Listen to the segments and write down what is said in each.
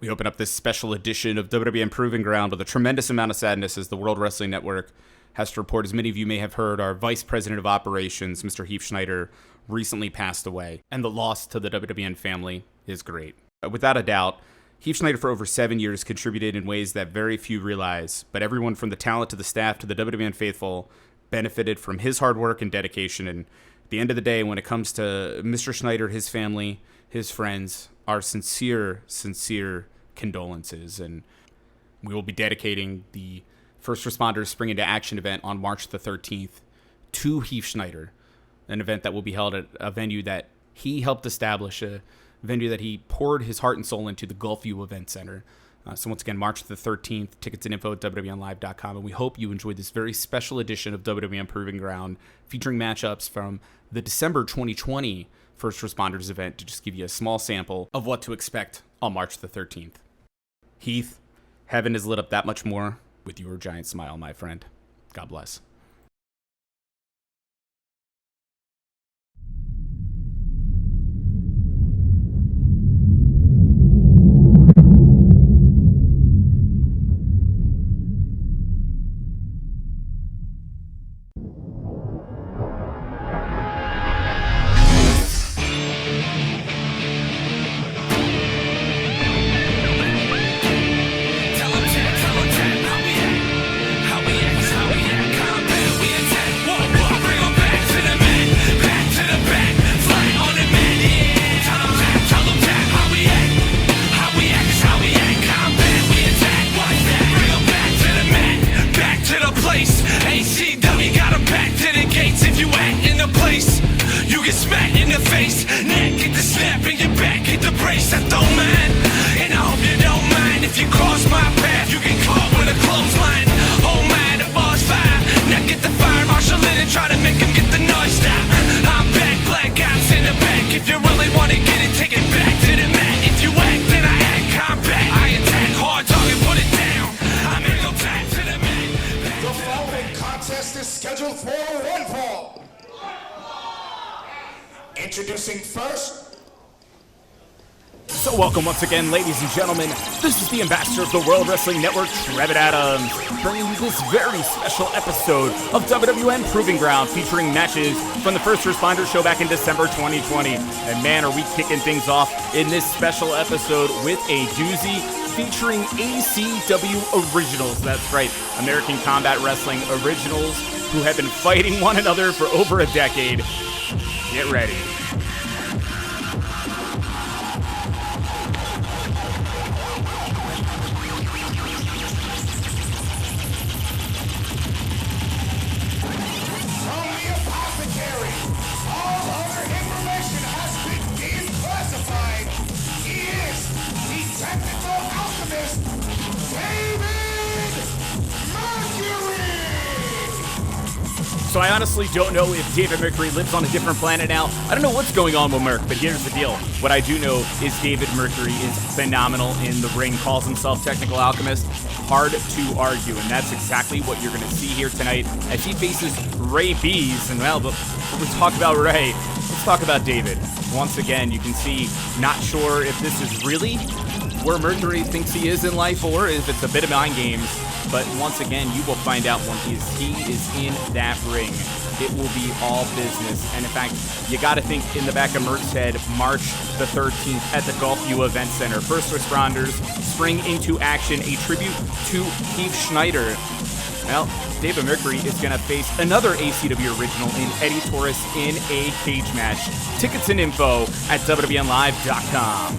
We open up this special edition of WWN Proving Ground with a tremendous amount of sadness as the World Wrestling Network has to report, as many of you may have heard, our Vice President of Operations, Mr. Heath Schneider, recently passed away, and the loss to the WWN family is great. Without a doubt, Heath Schneider for over 7 years contributed in ways that very few realize, but everyone from the talent to the staff to the WWN faithful benefited from his hard work and dedication. And at the end of the day, when it comes to Mr. Schneider, his family, his friends, our sincere condolences. And we will be dedicating the First Responders Spring Into Action event on March the 13th to Heath Schneider, an event that will be held at a venue that he helped establish, a venue that he poured his heart and soul into, the Gulfview Event Center. So once again, March the 13th, tickets and info at WWNlive.com. And we hope you enjoyed this very special edition of WWN Proving Ground, featuring matchups from the December 2020 First Responders event, to just give you a small sample of what to expect on March the 13th. Heath, heaven is lit up that much more with your giant smile, my friend. God bless. Introducing first. So welcome once again, ladies and gentlemen. This is the ambassador of the World Wrestling Network, Trevor Adams, bringing you this very special episode of WWN Proving Ground, featuring matches from the First Responders show back in December 2020. And man, are we kicking things off in this special episode with a doozy featuring ACW Originals. That's right, American Combat Wrestling Originals, who have been fighting one another for over a decade. Get ready. So I honestly don't know if David Mercury lives on a different planet now. I don't know what's going on with Merc, but here's the deal. What I do know is David Mercury is phenomenal in the ring, calls himself Technical Alchemist. Hard to argue, and that's exactly what you're going to see here tonight as he faces Ray Beez. And well, before we talk about Ray, let's talk about David. Once again, you can see, not sure if this is really where Mercury thinks he is in life or if it's a bit of mind games. But once again, you will find out when he is in that ring. It will be all business. And in fact, you got to think in the back of Merc's head, March the 13th at the Gulfview Event Center. First Responders Spring Into Action, a tribute to Heath Schneider. Well, David Mercury is going to face another ACW original in Eddie Torres in a cage match. Tickets and info at WWNlive.com.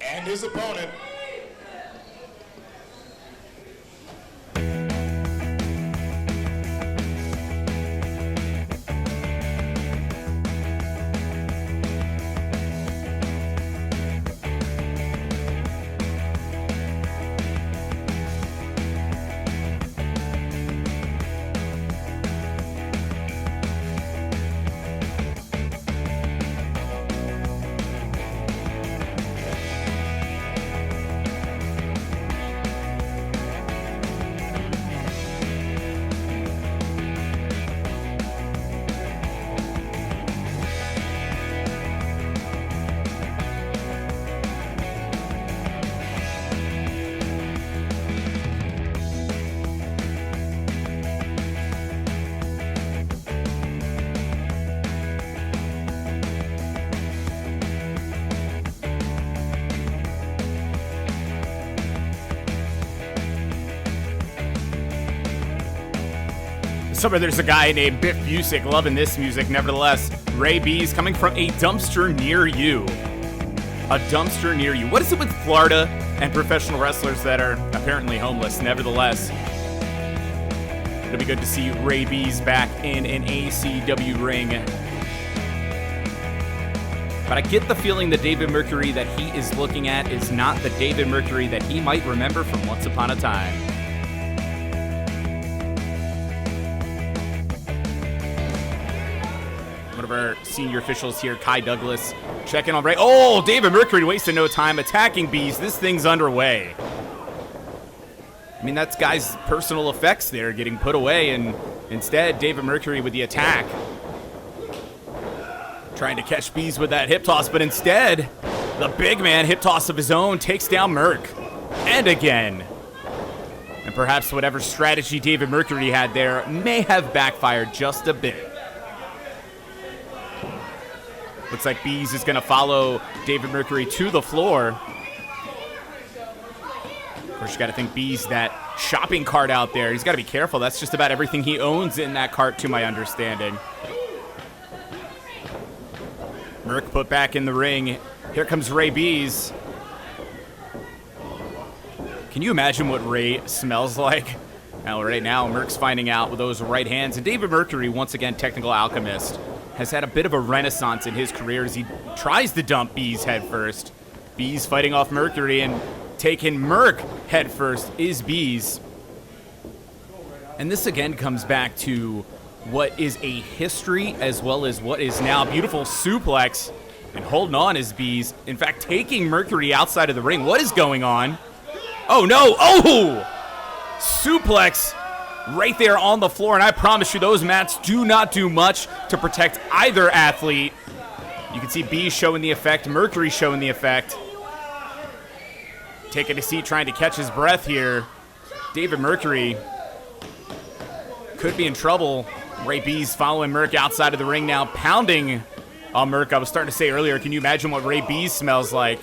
And his opponent. Somewhere there's a guy named Biff Busick loving this music. Nevertheless, Ray Beez coming from a dumpster near you. A dumpster near you. What is it with Florida and professional wrestlers that are apparently homeless? Nevertheless, it'll be good to see Ray Beez back in an ACW ring. But I get the feeling the David Mercury that he is looking at is not the David Mercury that he might remember from once upon a time. One of our senior officials here, Kai Douglas, checking on Ray. Oh, David Mercury wasting no time attacking Beez. This thing's underway. I mean, that's guy's personal effects there getting put away, and instead, David Mercury with the attack. Trying to catch Beez with that hip toss, but instead, the big man hip toss of his own takes down Merc. And again. And perhaps whatever strategy David Mercury had there may have backfired just a bit. Looks like Beez is going to follow David Mercury to the floor. Of course, you got to think Beez, that shopping cart out there, he's got to be careful. That's just about everything he owns in that cart, to my understanding. Merc put back in the ring. Here comes Ray Beez. Can you imagine what Ray smells like? Now, right now, Merc's finding out with those right hands. And David Mercury, once again, technical alchemist, has had a bit of a renaissance in his career as he tries to dump Beez head first. Beez fighting off Mercury and taking Merc head first is Beez. And this again comes back to what is a history as well as what is now a beautiful suplex. And holding on is Beez. In fact, taking Mercury outside of the ring. What is going on? Oh, no. Oh! Suplex right there on the floor. And I promise you, those mats do not do much to protect either athlete. You can see Beez showing the effect. Mercury showing the effect. Taking a seat, trying to catch his breath here. David Mercury could be in trouble. Ray Beez following Merc outside of the ring now, pounding on Merc. I was starting to say earlier, can you imagine what Ray Beez smells like?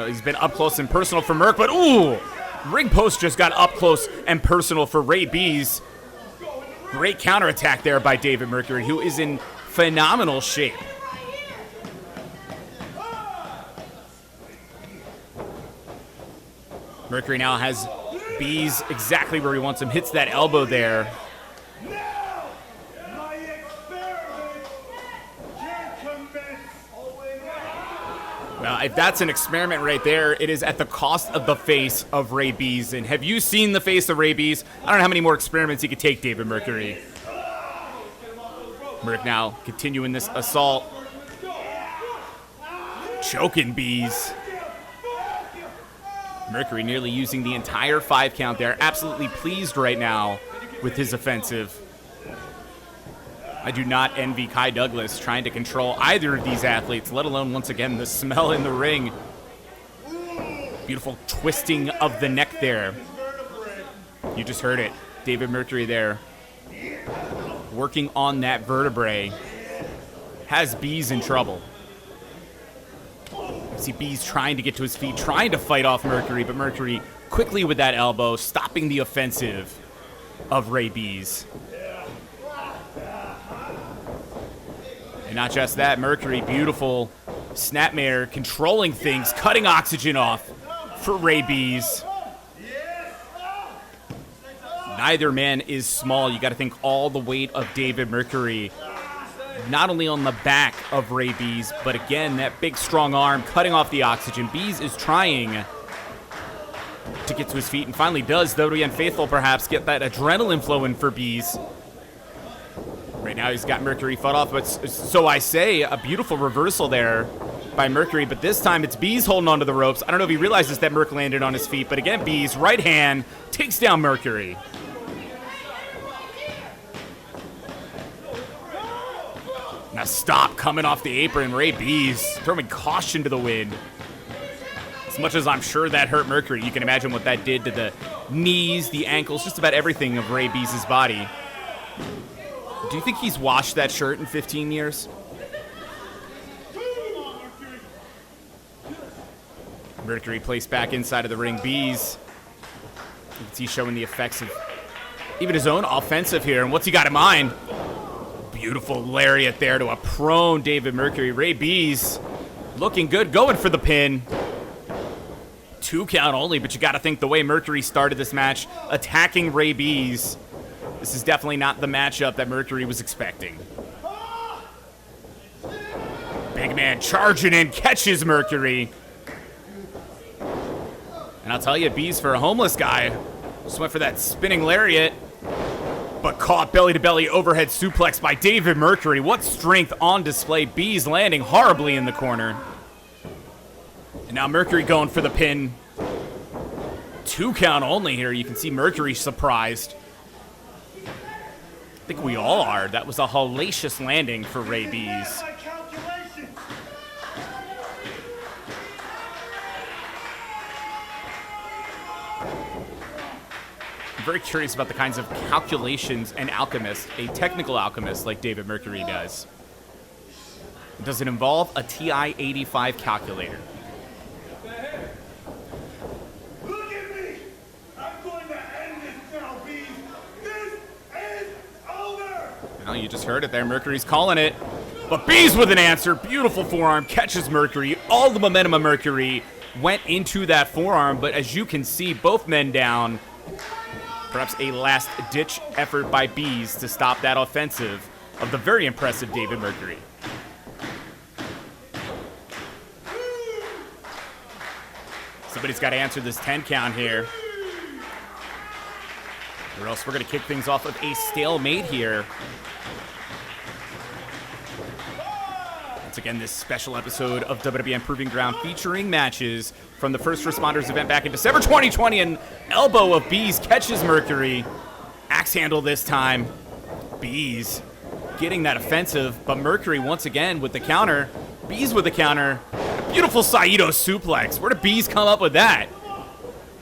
He's been up close and personal for Merc, but ooh! Ring post just got up close and personal for Ray Beez. Great counterattack there by David Mercury, who is in phenomenal shape. Mercury now has Beez exactly where he wants him. Hits that elbow there. Well, if that's an experiment right there, it is at the cost of the face of Ray Beez. And have you seen the face of Ray Beez? I don't know how many more experiments he could take, David Mercury. Merc now continuing this assault. Choking Beez. Mercury nearly using the entire 5 count there. Absolutely pleased right now with his offensive. I do not envy Kai Douglas trying to control either of these athletes, let alone, once again, the smell in the ring. Beautiful twisting of the neck there. You just heard it. David Mercury there working on that vertebrae. Has Beez in trouble. You see Beez trying to get to his feet, trying to fight off Mercury, but Mercury quickly with that elbow, stopping the offensive of Ray Beez. And not just that, Mercury, beautiful snapmare, controlling things, cutting oxygen off for Ray Beez. Neither man is small. You got to think all the weight of David Mercury, not only on the back of Ray Beez, but again, that big strong arm cutting off the oxygen. Beez is trying to get to his feet and finally does. WWN Faithful perhaps get that adrenaline flowing for Beez. Right now he's got Mercury fought off, but so I say, a beautiful reversal there by Mercury, but this time it's Beez holding onto the ropes. I don't know if he realizes that Merc landed on his feet, but again, Beez, right hand, takes down Mercury. Now stop coming off the apron, Ray Beez throwing caution to the wind. As much as I'm sure that hurt Mercury, you can imagine what that did to the knees, the ankles, just about everything of Ray Beez's body. Do you think he's washed that shirt in 15 years? Mercury placed back inside of the ring. Beez, you can see showing the effects of even his own offensive here. And what's he got in mind? Beautiful lariat there to a prone David Mercury. Ray Beez looking good, going for the pin. 2 count only, but you got to think the way Mercury started this match, attacking Ray Beez, this is definitely not the matchup that Mercury was expecting. Big man charging in, catches Mercury. And I'll tell you, Beez, for a homeless guy, just went for that spinning lariat, but caught belly-to-belly overhead suplex by David Mercury. What strength on display. Beez landing horribly in the corner. And now Mercury going for the pin. 2 count only here. You can see Mercury surprised. I think we all are. That was a hellacious landing for Ray Beez. I'm very curious about the kinds of calculations an alchemist, a technical alchemist like David Mercury does. Does it involve a TI-85 calculator? Look at me! I'm going to end this now, Beez! This is over! Well, you just heard it there. Mercury's calling it. But Beez with an answer. Beautiful forearm. Catches Mercury. All the momentum of Mercury went into that forearm. But as you can see, both men down. Perhaps a last-ditch effort by Beez to stop that offensive of the very impressive David Mercury. Somebody's got to answer this 10 count here, or else we're going to kick things off with a stalemate here. Once again, this special episode of WWN Proving Ground featuring matches from the First Responders event back in December 2020. An elbow of Beez catches Mercury. Axe handle this time. Beez getting that offensive, but Mercury once again with the counter. Beez with the counter. A beautiful Saito suplex. Where did Beez come up with that?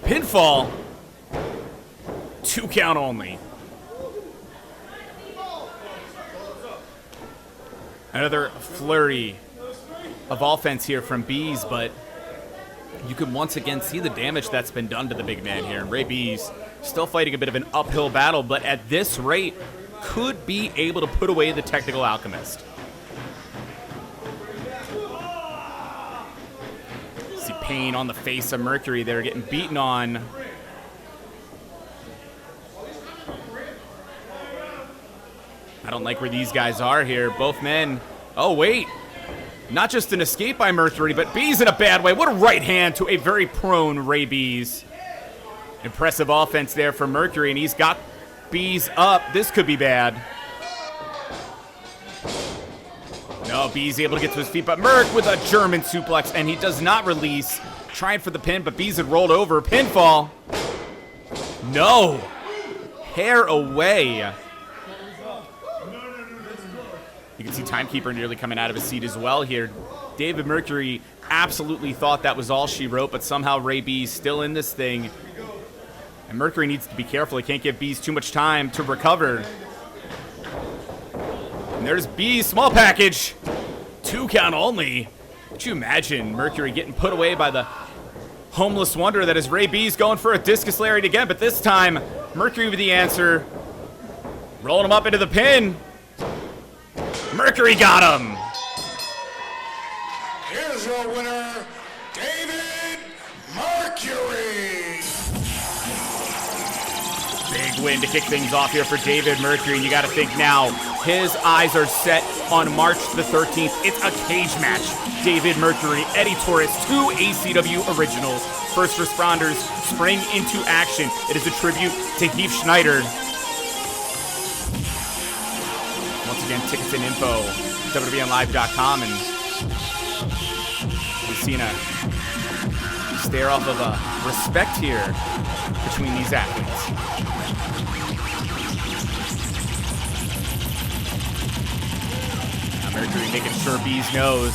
Pinfall. 2 count only. Another flurry of offense here from Beez, but you can once again see the damage that's been done to the big man here. Ray Beez still fighting a bit of an uphill battle, but at this rate, could be able to put away the technical alchemist. See pain on the face of Mercury there, getting beaten on. I don't like where these guys are here. Both men. Oh, wait. Not just an escape by Mercury, but Beez in a bad way. What a right hand to a very prone Ray Beez. Impressive offense there for Mercury, and he's got Beez up. This could be bad. No, Beez able to get to his feet, but Merc with a German suplex, and he does not release. Trying for the pin, but Beez had rolled over. Pinfall. No. Hair away. You can see Timekeeper nearly coming out of his seat as well here. David Mercury absolutely thought that was all she wrote, but somehow Ray Beez still in this thing. And Mercury needs to be careful. He can't give Beez too much time to recover. And there's Beez, small package. 2 count only. Could you imagine Mercury getting put away by the homeless wonder that is Ray Beez, going for a discus lariat again, but this time Mercury with the answer. Rolling him up into the pin. Mercury got him. Here's your winner, David Mercury. Big win to kick things off here for David Mercury, and you got to think now, his eyes are set on March the 13th. It's a cage match. David Mercury, Eddie Torres, 2 ACW originals. First Responders spring into action. It is a tribute to Heath Schneider. Once again, tickets and info, WWNlive.com, and we've seen a stare off of a respect here between these athletes. Now Mercury making sure Beez knows.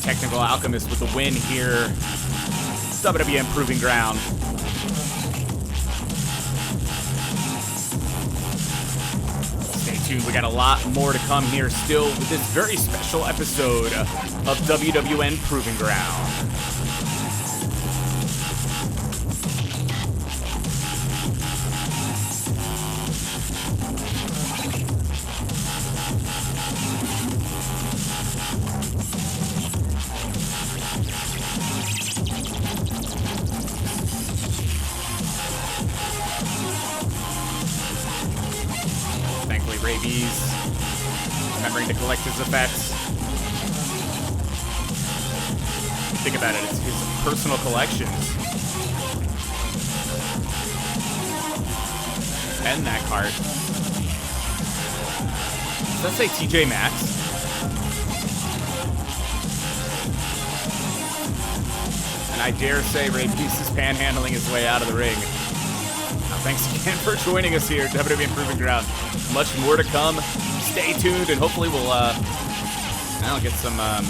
Technical Alchemist with the win here. WWN Proving Ground. We got a lot more to come here still with this very special episode of WWN Proving Ground. Ray Beez, remembering to collect his effects. Think about it, it's his personal collections. And that card. Does that say TJ Maxx? And I dare say Ray Beez is panhandling his way out of the ring. Thanks again for joining us here at WWN Proving Ground. Much more to come. Stay tuned, and hopefully we'll I'll get some, I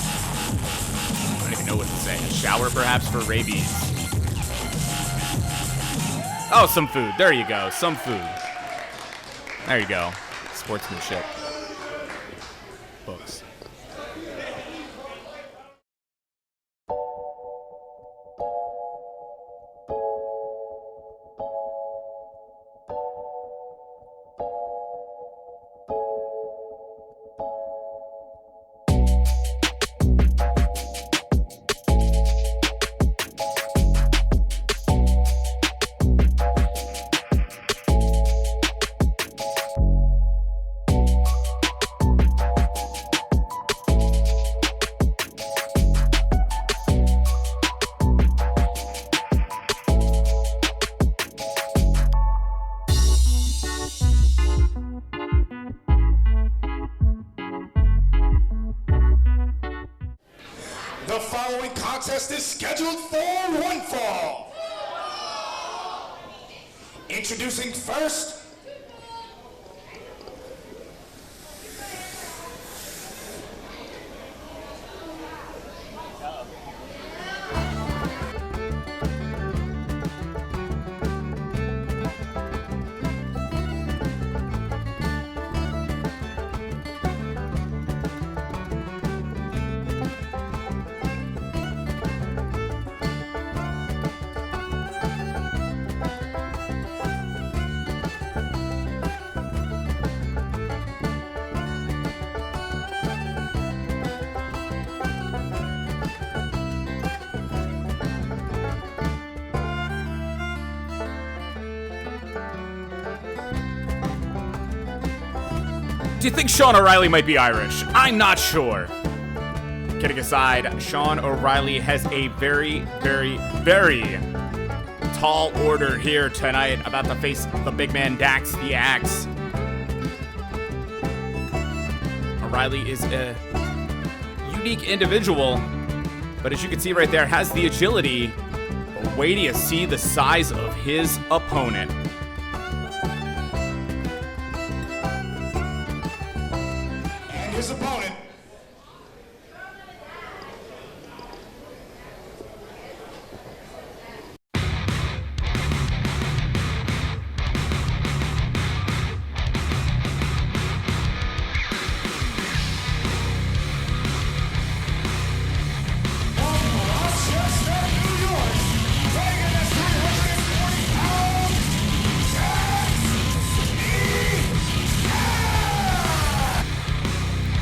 don't even know what to say. A shower, perhaps, for Ray Beez. Oh, some food. There you go. Some food. There you go. Sportsmanship. Books. The following contest is scheduled for one fall. Introducing first, Do you think Sean O'Reilly might be Irish? I'm not sure. Kidding aside, Sean O'Reilly has a very, very, very tall order here tonight about to face the big man Dax the Axe. O'Reilly is a unique individual, but as you can see right there, has the agility. But wait till you see the size of his opponent. his opponent.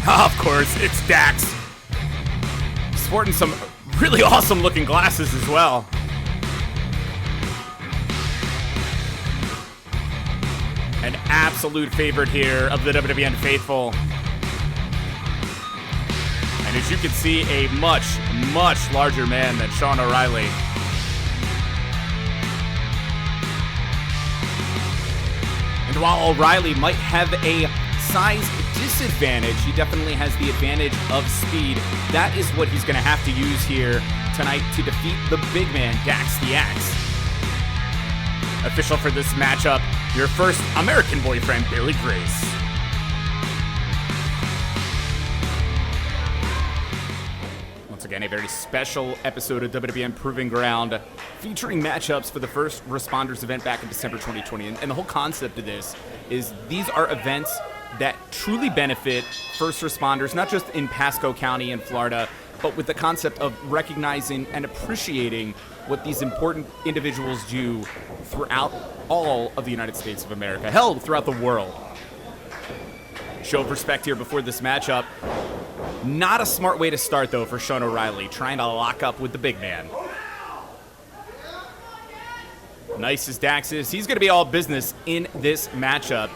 Of course, it's Dax. Sporting some really awesome looking glasses as well. An absolute favorite here of the WWN faithful. And as you can see, a much, much larger man than Sean O'Reilly. And while O'Reilly might have a size disadvantage, he definitely has the advantage of speed. That is what he's going to have to use here tonight to defeat the big man, Dax the Axe. Official for this matchup, your first American boyfriend, Billy Grace. Once again, a very special episode of WWN Proving Ground, featuring matchups for the first responders event back in December 2020. And the whole concept of this is these are events that truly benefit first responders, not just in Pasco County in Florida, but with the concept of recognizing and appreciating what these important individuals do throughout all of the United States of America, hell, throughout the world. Show of respect here before this matchup. Not a smart way to start, though, for Sean O'Reilly, trying to lock up with the big man. Nice as Dax is, he's going to be all business in this matchup.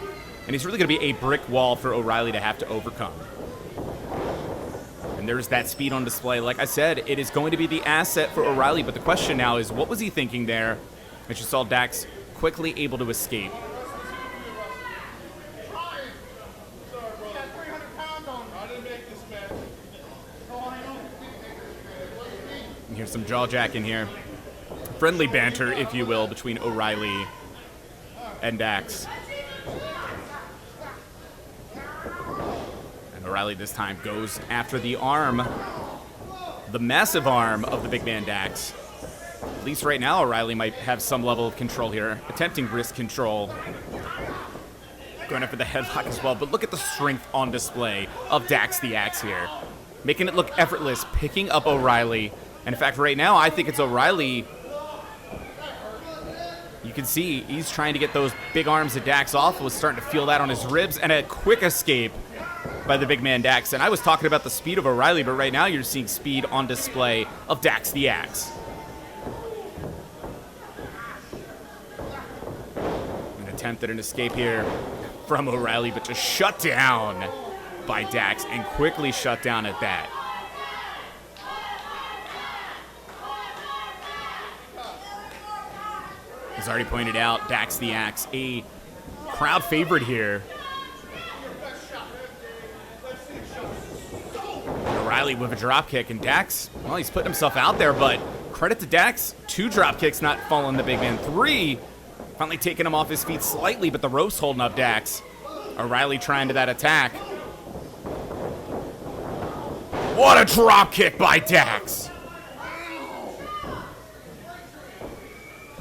And he's really going to be a brick wall for O'Reilly to have to overcome. And there's that speed on display. Like I said, it is going to be the asset for O'Reilly, but the question now is, what was he thinking there? As you saw Dax quickly able to escape. And here's some jaw jacking here. Friendly banter, if you will, between O'Reilly and Dax. And O'Reilly this time goes after the arm, the massive arm of the big man Dax. At least right now, O'Reilly might have some level of control here, attempting wrist control. Going after the headlock as well, but look at the strength on display of Dax the Axe here. Making it look effortless, picking up O'Reilly. And in fact, right now, I think it's O'Reilly. You can see he's trying to get those big arms of Dax off, was starting to feel that on his ribs, and a quick escape by the big man Dax. And I was talking about the speed of O'Reilly, but right now you're seeing speed on display of Dax the Axe. An attempt at an escape here from O'Reilly, but just shut down by Dax, and quickly shut down at that. As already pointed out, Dax the Axe, a crowd favorite here. O'Reilly with a drop kick, and Dax, well, he's putting himself out there, but credit to Dax, 2 drop kicks not falling the big man. 3, finally taking him off his feet slightly, but the ropes holding up Dax. O'Reilly trying to that attack. What a drop kick by Dax!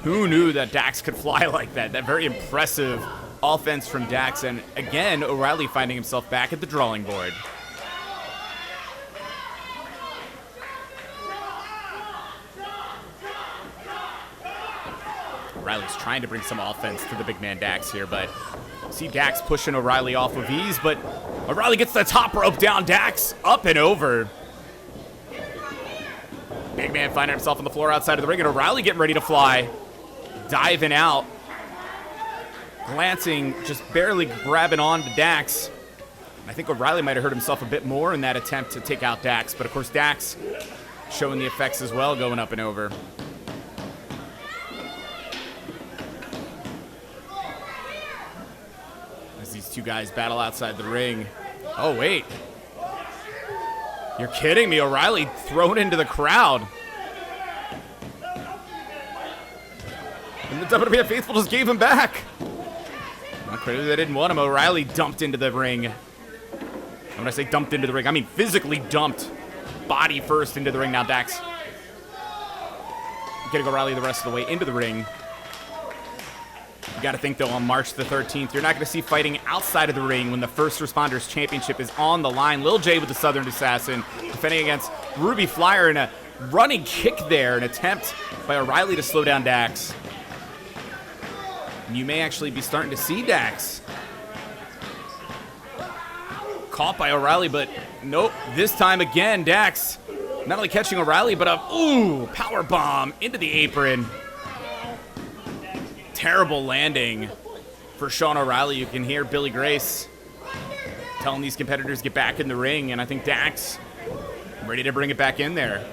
Who knew that Dax could fly like that? That very impressive offense from Dax. And again, O'Reilly finding himself back at the drawing board. O'Reilly's trying to bring some offense to the big man Dax here, but see Dax pushing O'Reilly off of ease, but O'Reilly gets the top rope down. Dax up and over. Big man finding himself on the floor outside of the ring, and O'Reilly getting ready to fly. Diving out, glancing, just barely grabbing on to Dax. I think O'Reilly might have hurt himself a bit more in that attempt to take out Dax, but of course Dax showing the effects as well, going up and over. As these two guys battle outside the ring. Oh, wait. You're kidding me, O'Reilly thrown into the crowd. And the WWN faithful just gave him back. Well, clearly they didn't want him. O'Reilly dumped into the ring. And when I say dumped into the ring, I mean physically dumped. Body first into the ring. Now Dax getting O'Reilly the rest of the way into the ring. You got to think, though, on March the 13th, you're not going to see fighting outside of the ring when the First Responders Championship is on the line. Lil J with the Southern Assassin defending against Ruby Flyer, in a running kick there, an attempt by O'Reilly to slow down Dax. You may actually be starting to see Dax caught by O'Reilly, but nope. This time again, Dax not only catching O'Reilly, but a power bomb into the apron. Terrible landing for Sean O'Reilly. You can hear Billy Grace telling these competitors get back in the ring, and I think Dax ready to bring it back in there.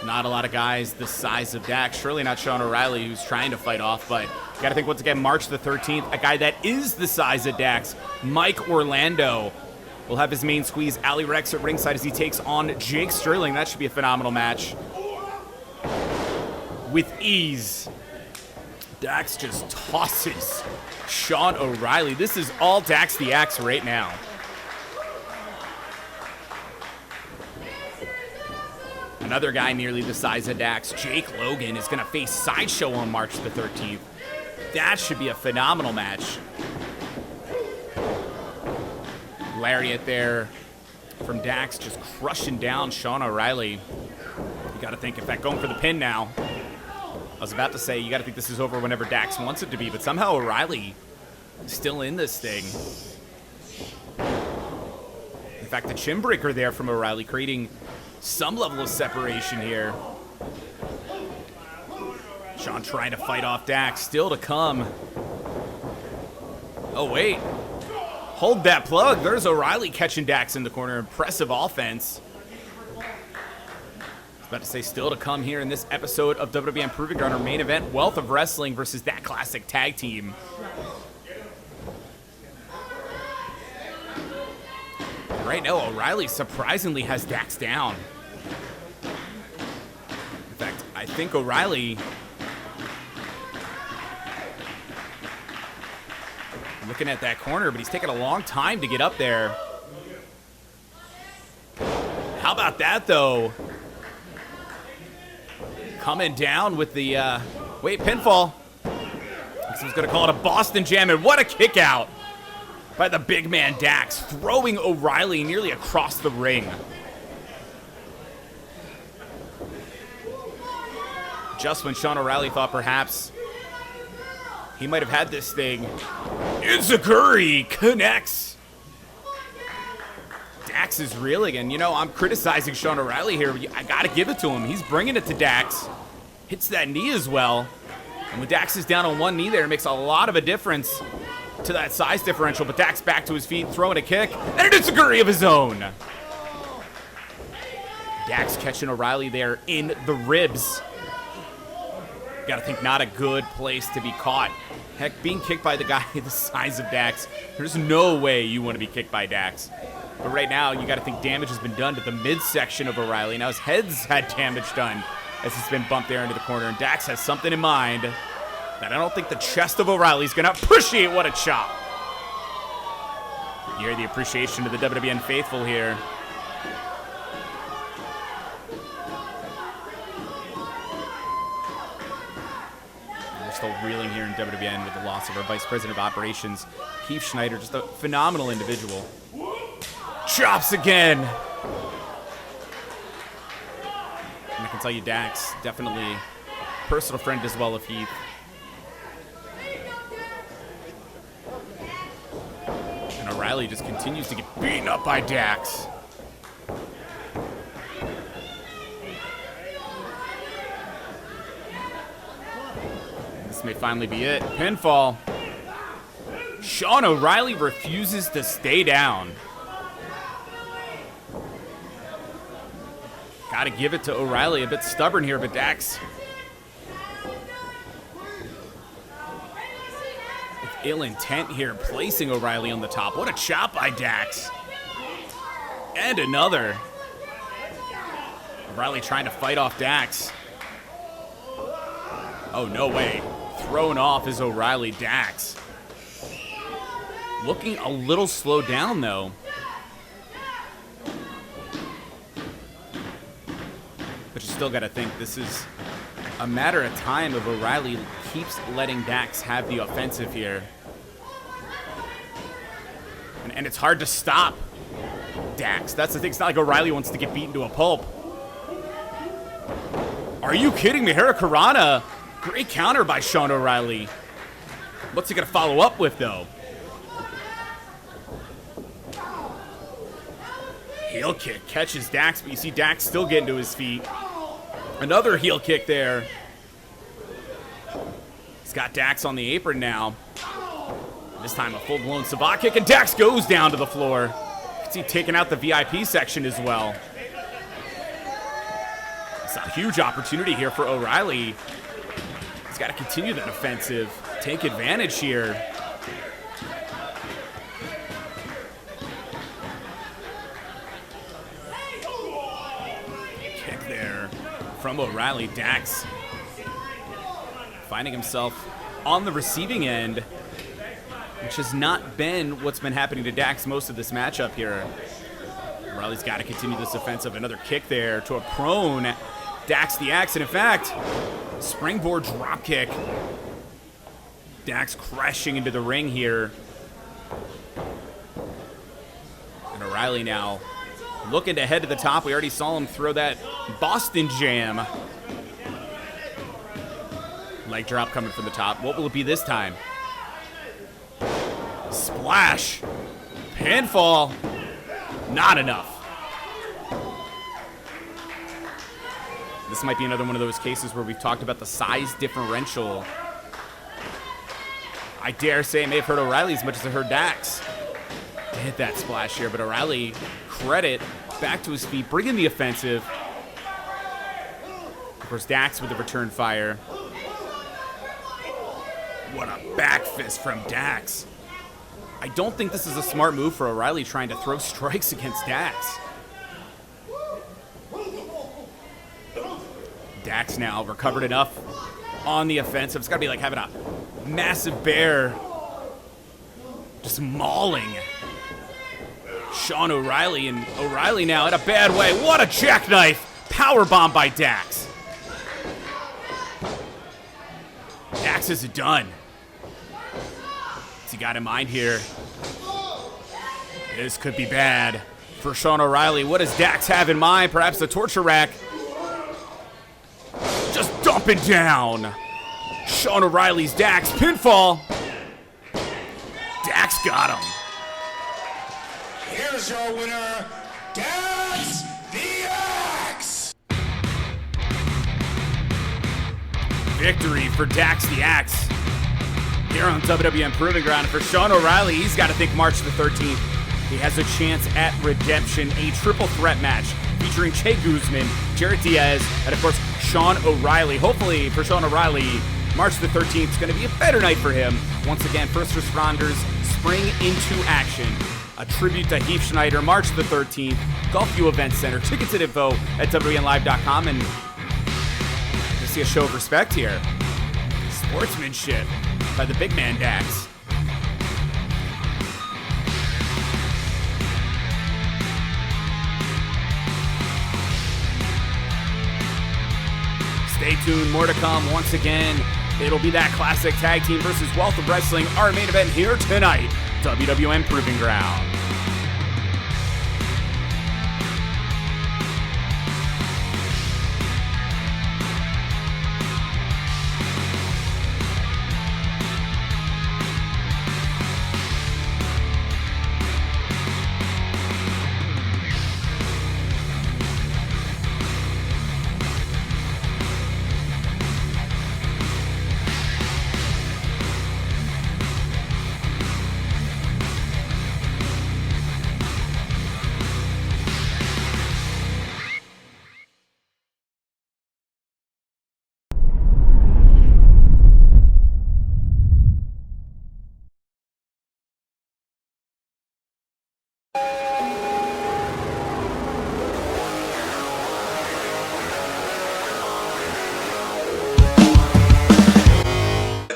Not a lot of guys the size of Dax. Surely not Sean O'Reilly, who's trying to fight off, but you got to think, once again, March the 13th, a guy that is the size of Dax, Mike Orlando, will have his main squeeze, Ali Rex, at ringside as he takes on Jake Sterling. That should be a phenomenal match. With ease, Dax just tosses Sean O'Reilly. This is all Dax the Axe right now. Another guy nearly the size of Dax, Jake Logan, is going to face Sideshow on March the 13th. That should be a phenomenal match. Lariat there from Dax, just crushing down Sean O'Reilly. You got to think, in fact, going for the pin now. I was about to say, you got to think this is over whenever Dax wants it to be, but somehow O'Reilly is still in this thing. In fact, the chin breaker there from O'Reilly, creating some level of separation here. Sean trying to fight off Dax. Still to come. Oh, wait. Hold that plug. There's O'Reilly catching Dax in the corner. Impressive offense. I was about to say still to come here in this episode of WWN Proving Ground, our main event, Wealth of Wrestling versus that Klassic tag team. Right now, O'Reilly surprisingly has Dax down. In fact, I think O'Reilly... looking at that corner, but he's taking a long time to get up there. How about that, though? Coming down with the, wait, pinfall. He's going to call it a Boston Jam, and what a kick out by the big man Dax, throwing O'Reilly nearly across the ring. Just when Sean O'Reilly thought perhaps he might have had this thing, Enziguri connects. Dax is reeling, and you know, I'm criticizing Sean O'Reilly here. I gotta give it to him. He's bringing it to Dax. Hits that knee as well. And when Dax is down on one knee there, it makes a lot of a difference to that size differential. But Dax back to his feet, throwing a kick, and an Enziguri of his own. Dax catching O'Reilly there in the ribs. Gotta think not a good place to be caught. Heck, being kicked by the guy the size of Dax, there's no way you want to be kicked by Dax. But right now, you gotta think damage has been done to the midsection of O'Reilly. Now his head's had damage done as he's been bumped there into the corner. And Dax has something in mind that I don't think the chest of O'Reilly's gonna appreciate. What a chop. You hear the appreciation to the WWN faithful here. Still reeling here in WWN with the loss of our Vice President of Operations, Keith Schneider, just a phenomenal individual. Chops again! And I can tell you Dax, definitely personal friend as well of Heath. And O'Reilly just continues to get beaten up by Dax. May finally be it. Pinfall. Sean O'Reilly refuses to stay down. Gotta give it to O'Reilly. A bit stubborn here, but Dax with ill intent here, placing O'Reilly on the top. What a chop by Dax. And another. O'Reilly trying to fight off Dax. Oh, no way. Thrown off is O'Reilly. Dax looking a little slowed down, though. But you still got to think this is a matter of time if O'Reilly keeps letting Dax have the offensive here. And it's hard to stop Dax. That's the thing. It's not like O'Reilly wants to get beaten to a pulp. Are you kidding me? Hurricanrana. Great counter by Sean O'Reilly. What's he going to follow up with, though? Heel kick catches Dax, but you see Dax still getting to his feet. Another heel kick there. He's got Dax on the apron now. This time a full-blown Sabat kick, and Dax goes down to the floor. You can see taking out the VIP section as well. It's a huge opportunity here for O'Reilly. He's got to continue that offensive. Take advantage here. Kick there from O'Reilly. Dax finding himself on the receiving end, which has not been what's been happening to Dax most of this matchup here. O'Reilly's got to continue this offensive. Another kick there to a prone. Dax the Axe, and in fact, springboard drop kick. Dax crashing into the ring here. And O'Reilly now looking to head to the top. We already saw him throw that Boston Jam. Leg drop coming from the top. What will it be this time? Splash. Pinfall. Not enough. This might be another one of those cases where we've talked about the size differential. I dare say it may have hurt O'Reilly as much as it hurt Dax. To hit that splash here, but O'Reilly, credit, back to his feet, bringing the offensive. Of course, Dax with the return fire. What a back fist from Dax. I don't think this is a smart move for O'Reilly trying to throw strikes against Dax. Dax now recovered enough on the offensive. It's got to be like having a massive bear just mauling Sean O'Reilly, and O'Reilly now in a bad way. What a jackknife! Powerbomb by Dax. Dax is done. What's he got in mind here? This could be bad for Sean O'Reilly. What does Dax have in mind? Perhaps the torture rack. Just dumping down Sean O'Reilly's Dax. Pinfall. Dax got him. Here's your winner, Dax the Axe! Victory for Dax the Axe here on WWN Proving Ground. For Sean O'Reilly, he's got to think March the 13th. He has a chance at redemption, a triple threat match featuring Che Guzman, Jarrett Diaz, and of course, Sean O'Reilly. Hopefully for Sean O'Reilly, March the 13th is going to be a better night for him. Once again, first responders spring into action. A tribute to Heath Schneider, March the 13th, Gulfview Event Center. Tickets and info at WWNLive.com. And to see a show of respect here. Sportsmanship by the big man Dax. Stay tuned, more to come. Once again, it'll be that classic tag team versus Wealth of Wrestling, our main event here tonight. WWN Proving Ground.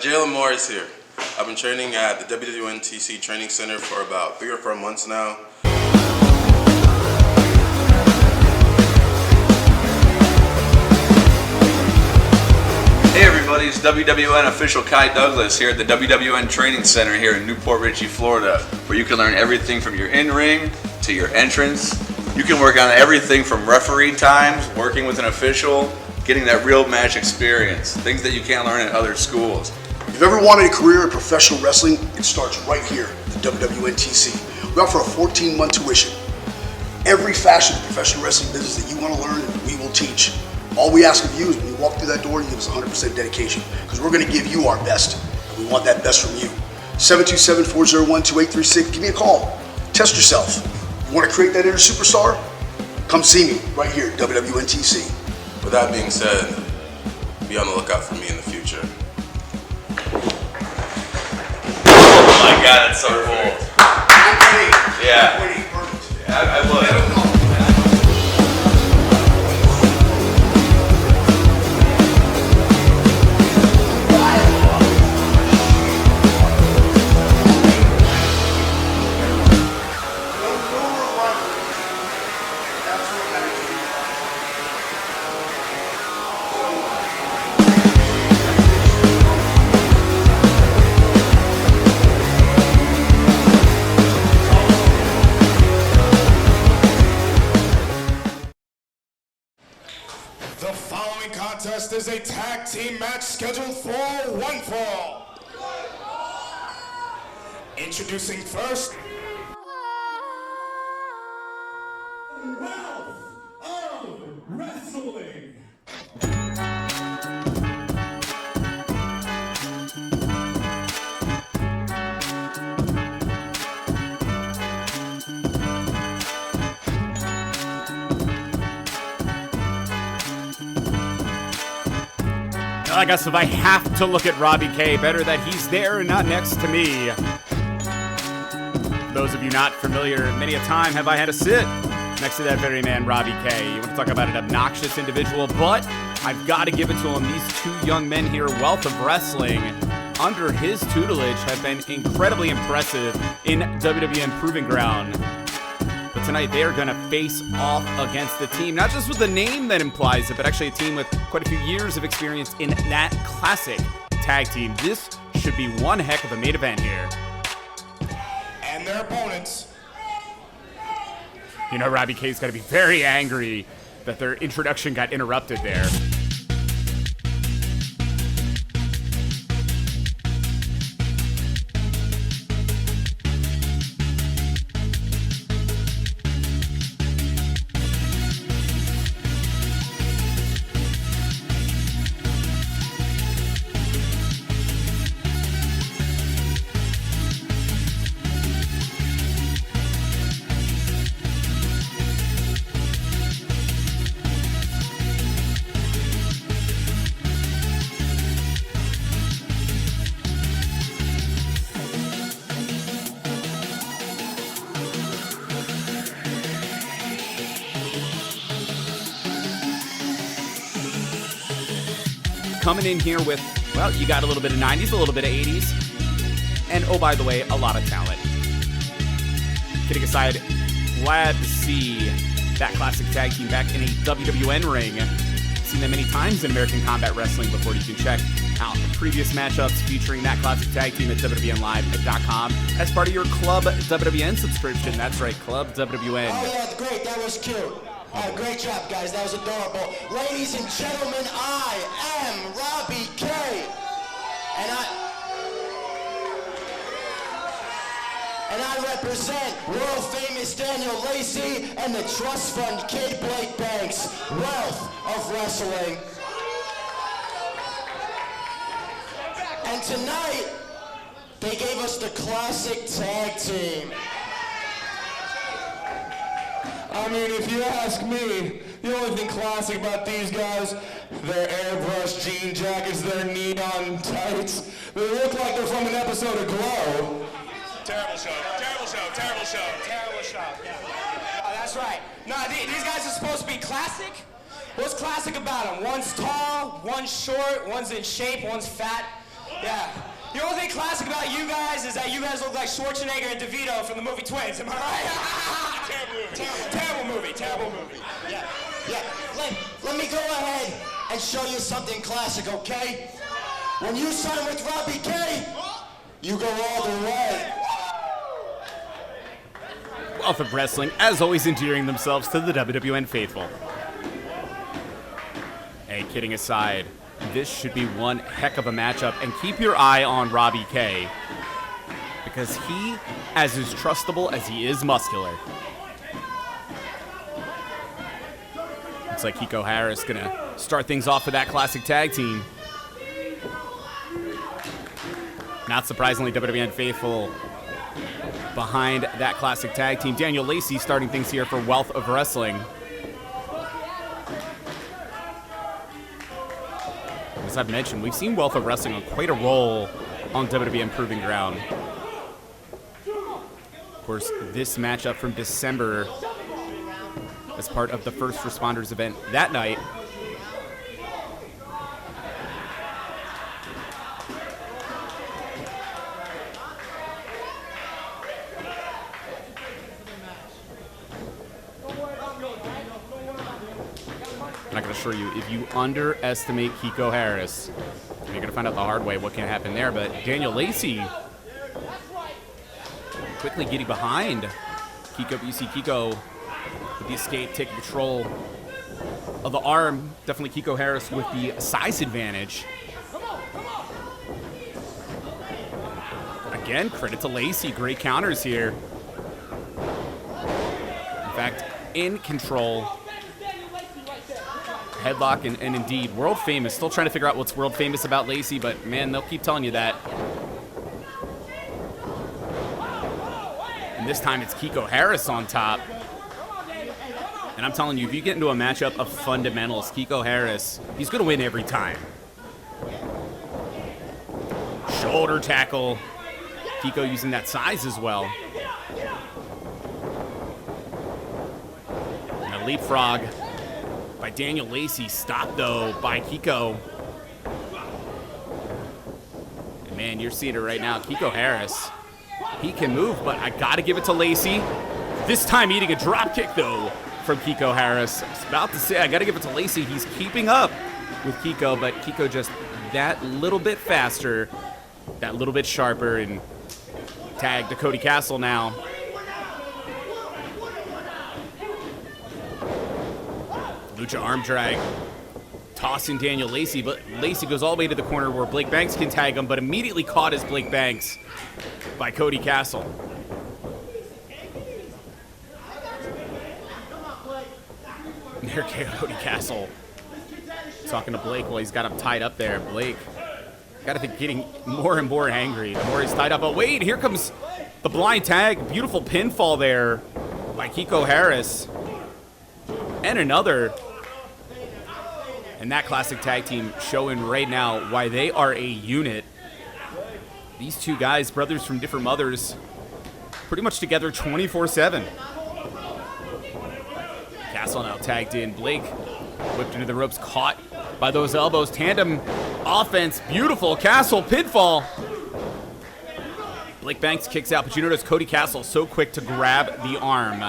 Jalen Morris here. I've been training at the WWN TC Training Center for about 3 or 4 months now. Hey everybody, it's WWN official Kai Douglas here at the WWN Training Center here in Port Richey, Florida, where you can learn everything from your in-ring to your entrance. You can work on everything from referee times, working with an official, getting that real match experience, things that you can't learn at other schools. If you've ever wanted a career in professional wrestling, it starts right here at the WWN TC. We offer a 14-month tuition. Every facet of professional wrestling business that you want to learn, we will teach. All we ask of you is when you walk through that door, you give us 100% dedication, because we're going to give you our best. We want that best from you. 727-401-2836. Give me a call. Test yourself. You want to create that inner superstar? Come see me right here at WWN TC. With that being said, be on the lookout for me in the future. Oh my god, that's so cool. Yeah. I would. The following contest is a tag team match scheduled for one fall. Introducing first, Wealth of Wrestling. I guess if I have to look at Robbie K, better that he's there and not next to me. For those of you not familiar, many a time have I had to sit next to that very man, Robbie K. You want to talk about an obnoxious individual, but I've got to give it to him. These two young men here, wealth of wrestling, under his tutelage, have been incredibly impressive in WWN Proving Ground. But tonight they're going to face off against the team, not just with the name that implies it, but actually a team with quite a few years of experience in that classic tag team. This should be one heck of a main event here. And their opponents. You know, Robbie K's got to be very angry that their introduction got interrupted there. Coming in here with, well, you got a little bit of 90s, a little bit of 80s, and oh, by the way, a lot of talent. Kidding aside, glad to see that classic tag team back in a WWN ring. Seen them many times in American Combat Wrestling before. You can check out the previous matchups featuring that classic tag team at WWNlive.com as part of your Club WWN subscription. That's right, Club WWN. Oh yeah, great, that was cute. Great job, guys. That was adorable. Ladies and gentlemen, I am Robbie K. And I represent world famous Daniel Lacey and the trust fund Kid Blake Banks. Wealth of wrestling. And tonight, they gave us the classic tag team. I mean, if you ask me, the only thing classic about these guys, their airbrush jean jackets, their neon tights, they look like they're from an episode of Glow. Terrible show, terrible show, terrible show, terrible show. Yeah. Oh, that's right. No, these guys are supposed to be classic. What's classic about them? One's tall, one's short, one's in shape, one's fat. Yeah. The only thing classic about you guys is that you guys look like Schwarzenegger and DeVito from the movie Twins. Am I right? Terrible movie, terrible movie. Yeah. Let me go ahead and show you something classic, okay? When you sign with Robbie K, you go all the way. Wealth of wrestling, as always, endearing themselves to the WWN faithful. Hey, kidding aside, this should be one heck of a matchup, and keep your eye on Robbie K, because he, as is trustable as he is muscular. Looks like Kiko Harris gonna start things off with that classic tag team. Not surprisingly, WWN faithful behind that classic tag team. Daniel Lacey starting things here for Wealth of Wrestling. As I've mentioned, we've seen Wealth of Wrestling on quite a roll on WWN Proving Ground. Of course, this matchup from December as part of the First Responders event that night. And I can assure you, if you underestimate Kiko Harris, you're going to find out the hard way what can happen there. But Daniel Lacey quickly getting behind Kiko. You see Kiko with the escape, taking control of the arm. Definitely Kiko Harris with the size advantage. Again, credit to Lacey. Great counters here. In fact, in control. Headlock and indeed world famous. Still trying to figure out what's world famous about Lacey, but man, they'll keep telling you that. And this time it's Kiko Harris on top. And I'm telling you, if you get into a matchup of fundamentals, Kiko Harris, he's going to win every time. Shoulder tackle. Kiko using that size as well. And a leapfrog by Daniel Lacey. Stopped, though, by Kiko. And, man, you're seeing it right now. Kiko Harris, he can move, but I got to give it to Lacey. This time eating a drop kick, though, from Kiko Harris. I was about to say, I got to give it to Lacey. He's keeping up with Kiko, but Kiko just that little bit faster, that little bit sharper, and tag to Cody Castle now. Lucha arm drag, tossing Daniel Lacey, but Lacey goes all the way to the corner where Blake Banks can tag him, but immediately caught as Blake Banks by Cody Castle. There, Cody Castle talking to Blake while he's got him tied up there. Blake, gotta think, getting more and more angry the more he's tied up. Oh, wait, here comes the blind tag. Beautiful pinfall there by Kiko Harris. And another. And that Classic tag team showing right now why they are a unit. These two guys, brothers from different mothers, pretty much together 24/7. Castle now tagged in. Blake whipped into the ropes, caught by those elbows. Tandem offense, beautiful. Castle pinfall. Blake Banks kicks out, but you notice Cody Castle so quick to grab the arm.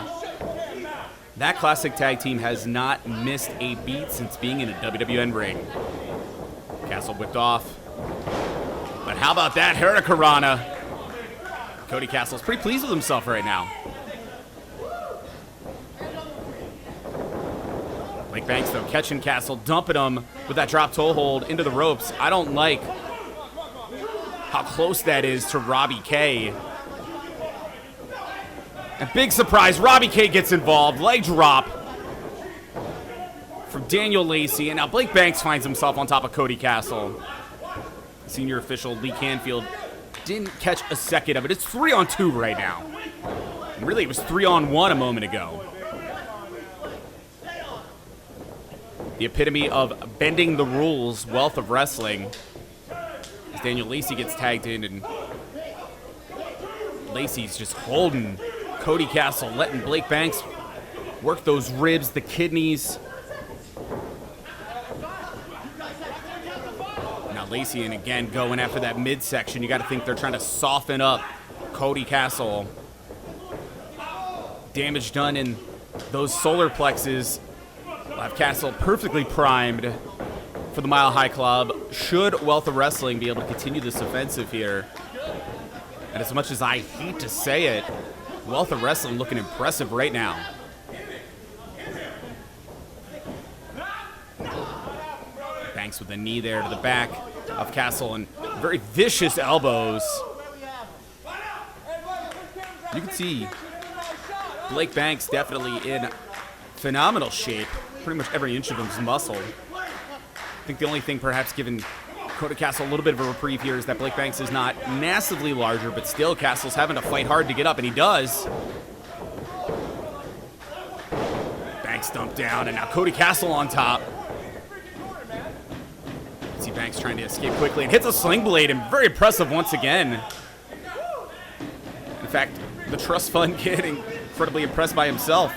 That Classic tag team has not missed a beat since being in a WWN ring. Castle whipped off. But how about that Hurricanrana? Cody Castle's pretty pleased with himself right now. Blake Banks, though, catching Castle, dumping him with that drop toe hold into the ropes. I don't like how close that is to Robbie K. A big surprise, Robbie K gets involved. Leg drop from Daniel Lacey. And now Blake Banks finds himself on top of Cody Castle. Senior official Lee Canfield didn't catch a second of it. It's 3-on-2 right now. And really, it was 3-on-1 a moment ago. The epitome of bending the rules, wealth of wrestling. As Daniel Lacey gets tagged in, and Lacey's just holding Cody Castle, letting Blake Banks work those ribs, the kidneys. Now Lacey, and again, going after that midsection. You got to think they're trying to soften up Cody Castle. Damage done in those solar plexes. Have Castle perfectly primed for the Mile High Club. Should Wealth of Wrestling be able to continue this offensive here? And as much as I hate to say it, Wealth of Wrestling looking impressive right now. Banks with a knee there to the back of Castle, and very vicious elbows. You can see Blake Banks definitely in phenomenal shape. Pretty much every inch of him's muscle. I think the only thing perhaps giving Cody Castle a little bit of a reprieve here is that Blake Banks is not massively larger, but still Castle's having to fight hard to get up, and he does. Banks dumped down, and now Cody Castle on top. See Banks trying to escape quickly and hits a sling blade, and very impressive once again. In fact, the trust fund kid incredibly impressed by himself.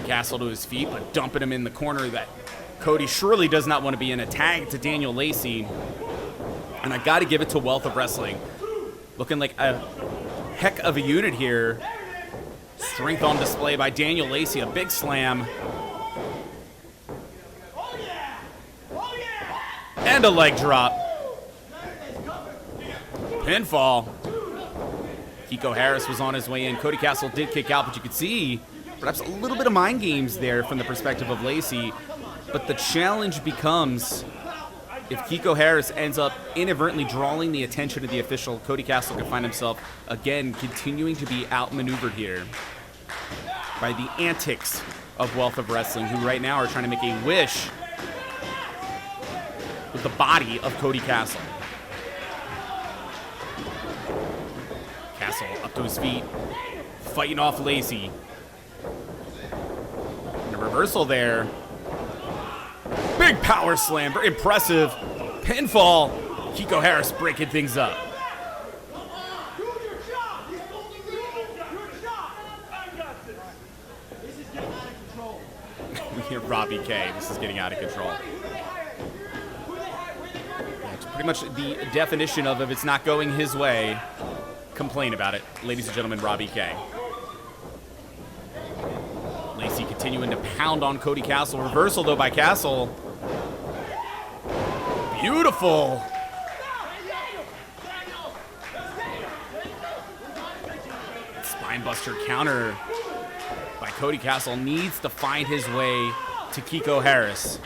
Castle to his feet, but dumping him in the corner that Cody surely does not want to be in. A tag to Daniel Lacey. And I got to give it to Wealth of Wrestling. Looking like a heck of a unit here. Strength on display by Daniel Lacey. A big slam. And a leg drop. Pinfall. Kiko Harris was on his way in. Cody Castle did kick out, but you could see perhaps a little bit of mind games there from the perspective of Lacey. But the challenge becomes, if Kiko Harris ends up inadvertently drawing the attention of the official, Cody Castle can find himself, again, continuing to be outmaneuvered here by the antics of Wealth of Wrestling, who right now are trying to make a wish with the body of Cody Castle. Castle up to his feet, fighting off Lacey. Reversal there. Big power slam, very impressive. Pinfall. Kiko Harris breaking things up. We hear Robbie K. This is getting out of control. Yeah, it's pretty much the definition of if it's not going his way, complain about it. Ladies and gentlemen, Robbie K. Lacey continuing to pound on Cody Castle. Reversal, though, by Castle. Beautiful. Spinebuster counter by Cody Castle. Needs to find his way to Kiko Harris.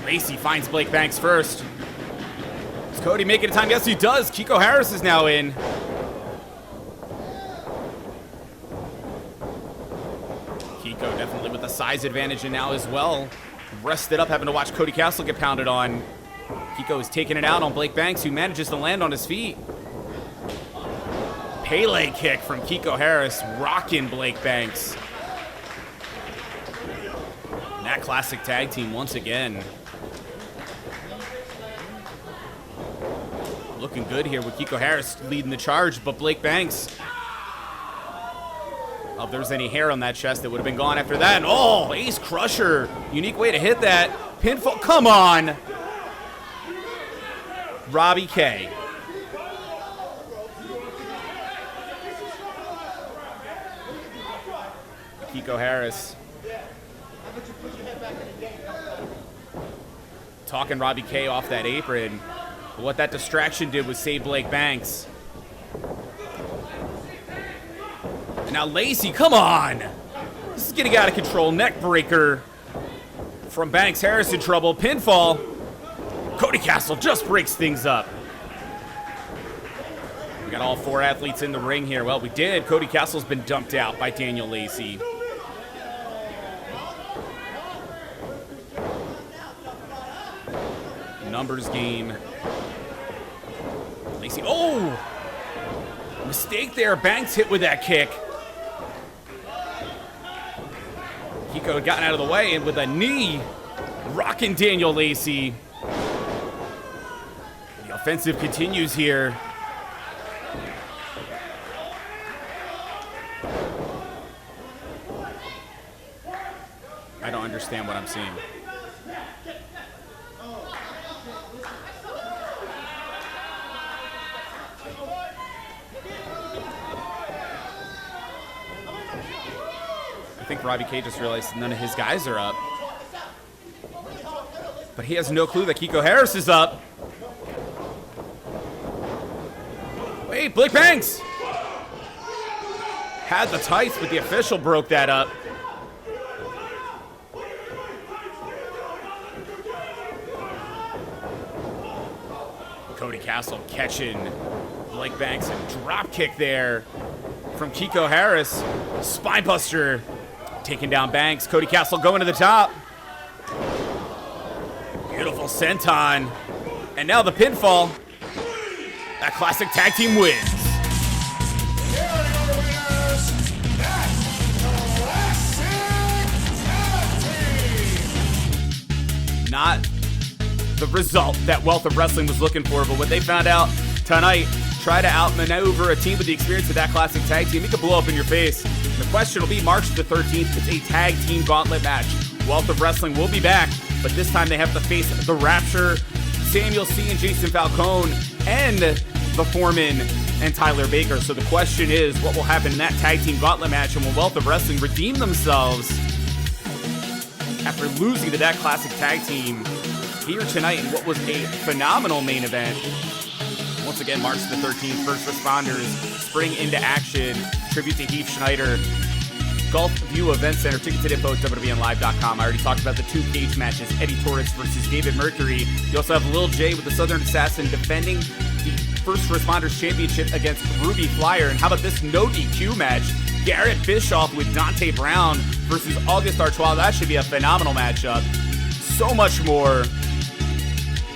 Lacey finds Blake Banks first. Does Cody make it in time? Yes, he does. Kiko Harris is now in. Kiko definitely with a size advantage in now as well. Rested up, having to watch Cody Castle get pounded on. Kiko is taking it out on Blake Banks, who manages to land on his feet. Pele kick from Kiko Harris, rocking Blake Banks. And that Classic tag team once again. Looking good here with Kiko Harris leading the charge, but Blake Banks. Oh, if there was any hair on that chest, it would have been gone after that. And oh, Ace Crusher. Unique way to hit that. Pinfall, come on. Robbie K. Kiko Harris. Talking Robbie K off that apron. But what that distraction did was save Blake Banks. And now Lacey, come on! This is getting out of control. Neck breaker from Banks. Harris in trouble. Pinfall. Cody Castle just breaks things up. We got all four athletes in the ring here. Well, we did. Cody Castle's been dumped out by Daniel Lacey. Numbers game. Lacey, oh! Mistake there. Banks hit with that kick. Kiko had gotten out of the way, and with a knee, rocking Daniel Lacey. The offensive continues here. I don't understand what I'm seeing. I think Robbie K just realized none of his guys are up. But he has no clue that Kiko Harris is up. Wait, Blake Banks! Had the tights, but the official broke that up. Cody Castle catching Blake Banks and drop kick there from Kiko Harris. Spinebuster taking down Banks. Cody Castle going to the top. Beautiful senton. And now the pinfall. That Classic tag team wins. Here are your winners. That's Classic Tag Team. Not the result that Wealth of Wrestling was looking for, but what they found out tonight, try to outmaneuver a team with the experience of that Classic tag team, it could blow up in your face. The question will be March the 13th. It's a tag team gauntlet match. Wealth of Wrestling will be back, but this time they have to face The Rapture, Samuel C. and Jason Falcone, and The Foreman and Tyler Baker. So the question is, what will happen in that tag team gauntlet match, and will Wealth of Wrestling redeem themselves after losing to that Classic tag team here tonight in what was a phenomenal main event? Once again, March the 13th, First Responders spring into action. Tribute to Heath Schneider. Gulf View Event Center. Tickets at info at WWNLive.com. I already talked about the two cage matches. Eddie Torres versus David Mercury. You also have Lil J with the Southern Assassin defending the First Responders Championship against Ruby Flyer. And how about this no DQ match? Garrett Bischoff with Dante Brown versus August Artois. That should be a phenomenal matchup. So much more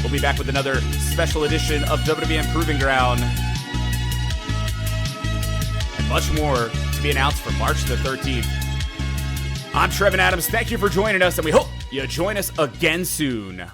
We'll be back with another special edition of WWN Proving Ground. And much more to be announced for March the 13th. I'm Trevin Adams. Thank you for joining us, and we hope you join us again soon.